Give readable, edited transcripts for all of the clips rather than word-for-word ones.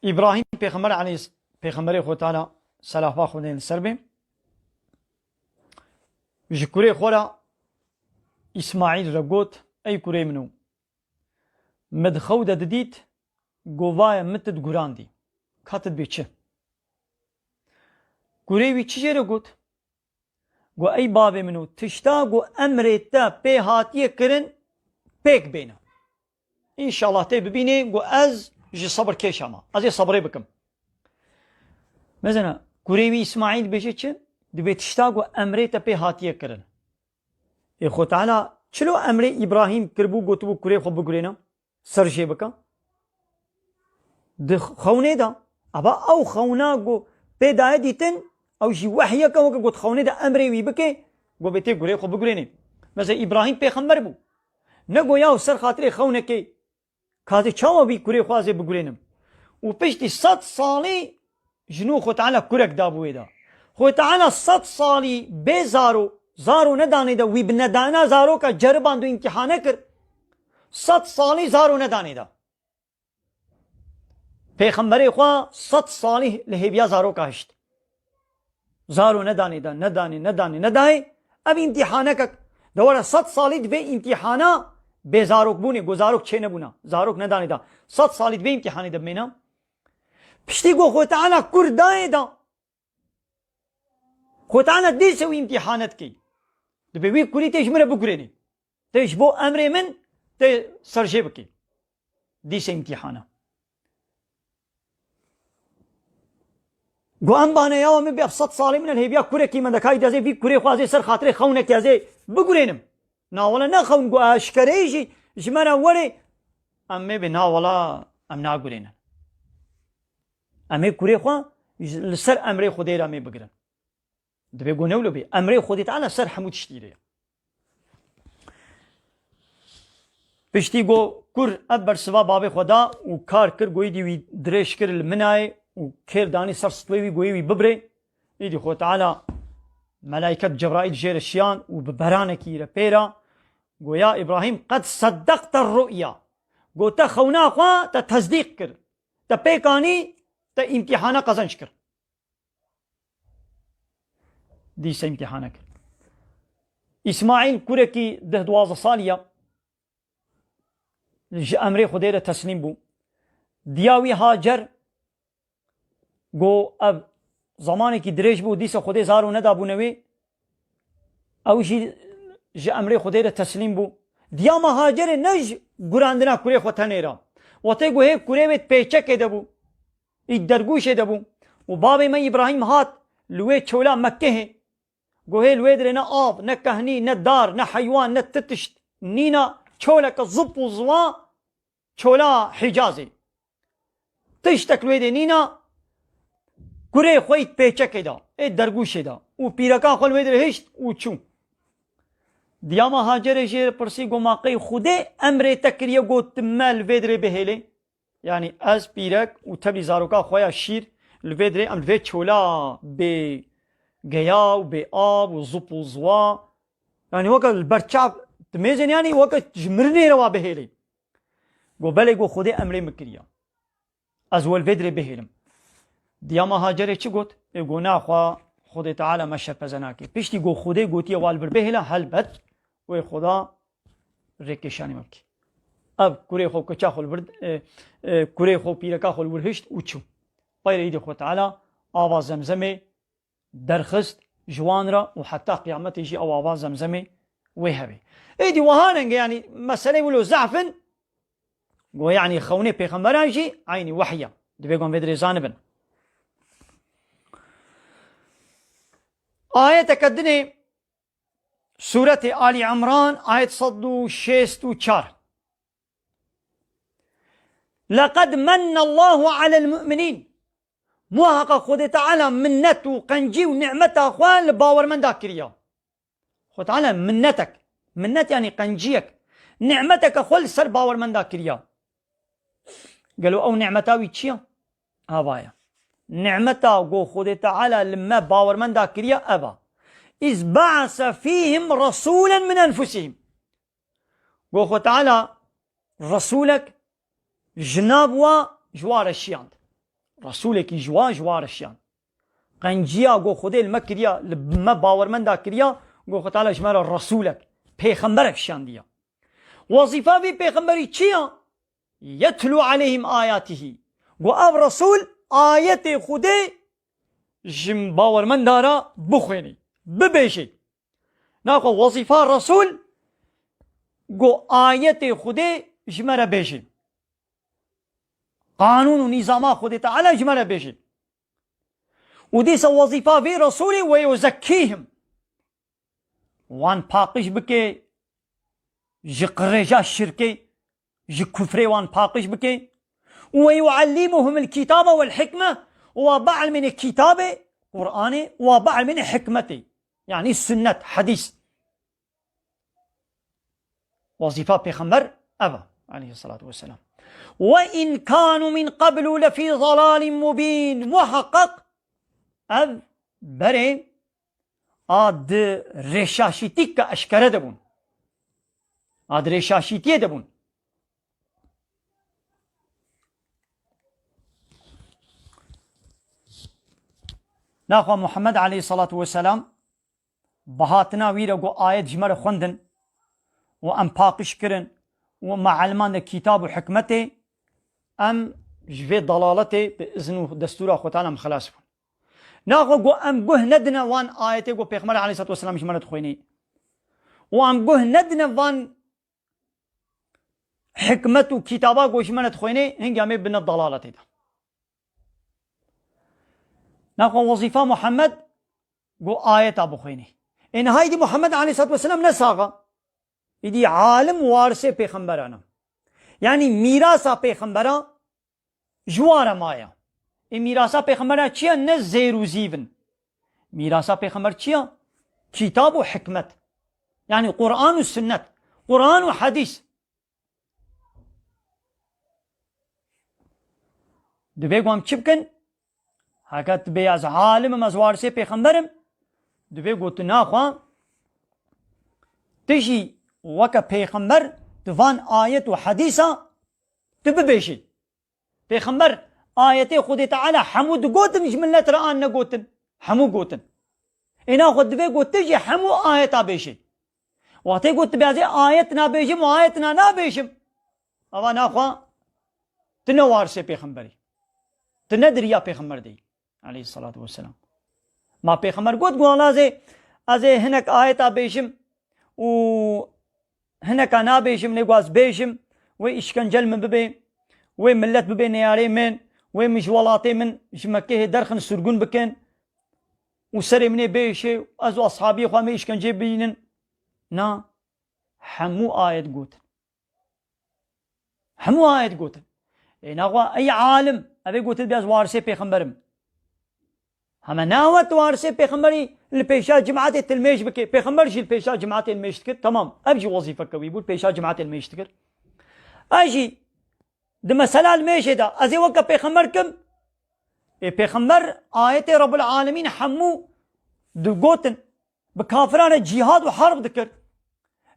إبراهيم پیغمبر عليه پیغمبر خود تعالى سلاف خودين سربه جكوري خورا إسماعيل رقوت أي كوري منو مدخودة دديت قوايا متد قراندي كاتد بيتشه كوري وي چه رقوت قو أي بابي منو تشتا قو أمريتا بي هاتيه كرن بيك بينا إن شاء الله تي ببيني قو أز جي صبر كيشاما أزي صبري بكم مثلا كوري إسماعيل بيجي چه دبي تشتا قو أمريتا بي هاتيه كرن إخو تعالى چلو أمري إبراهيم كربو قو تبو كوري خب بقرينا سرشي بكا دخ خوني دا أبا أو خونا قو بي داية ديتن أو جي وحيا كا قو تخوني دا أمري وي بكي قو بيتي كوري خب بقريني مثلا إبراهيم بيخمر بو نقو ياو سر خاطري خونه كي كاتي چاوا بي كوري خوازي بقرينم وبشتي 100 صالي جنو خو تعالى كورك دابوه دا خو تعالى 100 صالي بي زارو نداني دا وي بندانا زارو کا جربان دو امتحانه کر 100 صالي زارو نداني دا پیغمبر خوا 100 صالي لهبيا زارو کا هشت زارو نداني دا نداني اب امتحانه کا دوره 100 صالي دبي امتحانه بي زاروك بوني گو زاروك چه نبونا زاروك نداني دا 100 صالي دبي امتحاني دبينا پشتي گو خو تعالى كور داي دا خو تعالى دي سوي امتحانات كي دبي وي كوري تيش مره بكريني تيش بو امري من تي سرجي بكي دي سي امتحانه گو ام بانا يا مي بابسط صالي من الهيبيا كوري كي من دكاي دازي في كوري خوازي سر خاطري خونك يازي بكرينم نا ولا نخون گو اشكريجي جمانا ولي امي بنا ولا ام نا غورينا امي كوري خوا لسر امري خودي رامي بگرن دبي گو نولو بي امري خودي تعالى سر حمود شتيري بشتي گو كور ابر سوا باب خدا و كار كر گوي دي وي دريش كر المناي و كير داني سر سطوي گوي وي ببري ايدي خو تعالى ملائكة جبرائيل جير الشيان و ببرانك يربيرا گو يا ابراهيم قد صدقت الرؤيا گو تا خونا خوا تا تصديق كر تا بيكاني تا امتحانا قزنش كر دي سي امتحانا كر اسماعيل كوركي ده 12 صالية امري خديرة تسليم بو دياوي هاجر گو اب زماني كي دريج بو ديسا خدي زارو ندابو نوي او جي امري خديرة تسليم بو ديا مهاجر نج گراندنا كوري خوتانيرا وتي گو هي كوري بيت پيچك دبو الدرگوش دبو وبابي ما ابراهيم هات لوي چولا مكه گو هي لوي درنا آب نا كهني نا دار نا حيوان نا تتشت نينا چولا كزب وزوا چولا حجازي تشتك لوي نينا كوري خويت پيچك دا الدرگوش دا و پيركا خول وي در هشت و چون ديا مهاجر جير پرسي گو ماقي خوده امر تكريه گو تمال ويدري بهيلي يعني از بيرك و تبلي زاروكا خويا شير الفيدري ام الفيد چولا بي گيا و بي آب و زب و زوا يعني وقت البرچاب تميزن يعني وقت جمرني روا بهيلي گو بلي گو خوده امر مكريه از ول فيدري بهيلم ديا مهاجر چي گوت گو نا خوا خود تعالى مشهد بزناكي پشتي گو خوده گوتي والبر بهلا هلبت و خدا ركشاني مبكي اب كوري خو كچا خول برد كوري خو پيركا خول ورهشت وچو باير ايدي خو تعالى آواز زمزمي درخست جوانرا وحتى قيامت يجي او آواز زمزمي وهبي ايدي وهاننگ يعني مسألة ولو زعفن گو يعني خوني پیغمبران جي عيني وحيا دبيگون بدري زانبن آية تكدني سورة آل عمران آية صدو شيستو چار لقد من الله على المؤمنين موهق خود تعالى منت وقنجي ونعمت اخوان لباور من ذاكريا خود تعالى منتك منت يعني قنجيك نعمتك اخوان سر باور من ذاكريا قالوا او نعمتاوي تشيا هاوايا نعمتا وقو خود تعالى لما باور من ذاكريا ابا إذ بعث فيهم رسولا من أنفسهم قو خود تعالى رسولك جناب و جوار الشياند رسولك جوا جوارشان قنجيا گو خدي المكريا ما باورمن دا كريا گو خد تعالى جمال رسولك پیغمبرك شان دیا وظيفه في پیغمبري چيا يتلو عليهم آياته گو اب رسول آيات خدي جم باورمن دارا بخويني ببيشي ناخو وظيفه رسول گو آيات خدي جمرا بيشي قانون ونظام خدي تعالى جمرا بيشي وديس وظيفه في رسولي ويزكيهم وان پاقش بكي جي قرجا الشركي جي كفري وان پاقش بكي ويعلمهم الكتاب والحكمة وبعض من الكتاب قرآني وبعض من حكمتي يعني السنة حديث وظيفة بيغمبر أبا عليه الصلاة والسلام وإن كانوا من قبل لفي ضلال مبين محقق أب بري آد رشاشيتي كأشكره دبون آد رشاشيتي دبون ناخوا محمد عليه الصلاة والسلام بهاتنا ويرقو آيات جمر خوندن وأم باقش كرن ومع علمان كتاب وحكمته أم جفي ضلالته بإذن دستور أخو تعالى مخلاص بون ناخو قو أم قه ندنا وان آياته قو بيغمبر عليه الصلاة والسلام جمرت خويني وأم قه ندنا وان حكمته كتابه قو جمرت خويني هنگي أمي بنا الضلالته ده ناخو وظيفة محمد قو آيات أبو خويني إن هايدي محمد عليه الصلاة والسلام نساغا إدي عالم وارث پیغمبرانا يعني میراثا پیغمبرا جوار مایا این میراثا پیغمبرا چیه نه زیرو زیون میراثا پیغمبر چیه کتاب و حکمت يعني قرآن و سنت قرآن و حدیث دبي قوام چی بکن هكذا دبي از عالم از وارث پیغمبرم دبي قوت ناخوا تجي وكا پیغمبر دوان آية وحديثة تببيشي پیغمبر آية خود تعالى حمود قوتن جملة رآن نقوتن حمو قوتن إنا خود دبي قوت تجي حمو آية بيشي وقتی قوت بيازي آية نابيشم وآية نابيشم أبا ناخوا تنوارسي پیغمبري تندريا پیغمبر دي عليه الصلاة والسلام ما پیغمبر قوت قوانا زي هناك آية بيشم و هناك أنا بيشم نقواز بيشم وإشكنجل من ببي وملت ببي نياري من ومجوالاتي من جمكيه درخن سرقون بكن وسري مني بيشي أزو أصحابي خوامي إشكنجي بينن نا حمو آية قوت حمو آية قوت ناغوا أي عالم أبي قوت بياز وارسي بيخمبرم هما ناوت وارسي بيخمبري البيشا جماعة التلميش بكي بيخمبر جي البيشا جماعة الميش تكر تمام أبجي وظيفة كوي بول بيشا جماعة الميش تكر أجي ده مسألة الميش دا أزي وكا بيخمبركم بيخمبر آية رب العالمين حمو دو قوتن بكافران جهاد وحرب ذكر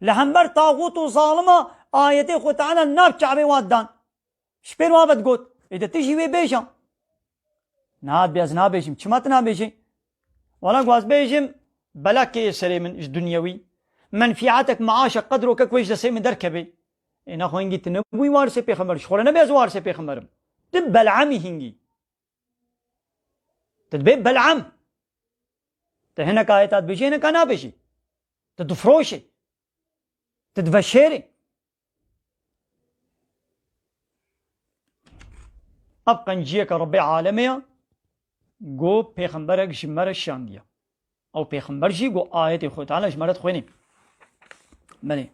لهمبر طاغوت وظالمة آية خو تعالى النار شعبي وادان شبين وابد قوت إذا تجي وي بيشا ناد بياز نابيشم چمات نابيشي ولا قواز بيجم بلاك يسري من دنيوي منفعتك معاشك قدرك كويش دسي من دركبي إنا خو هنجي تنبوي وارسي بيخمبر شخولا نبياز وارسي بيخمبرم تب بلعمي هنجي تدبي بلعم تهنك آياتات بيشي هنك نابيشي تدفروشي تدفشيري أبقى نجيك ربي عالمية گو پیغمبرک جمره شان دیا او پیغمبر جی گو آیت خود تعالی جمرت خوینی بله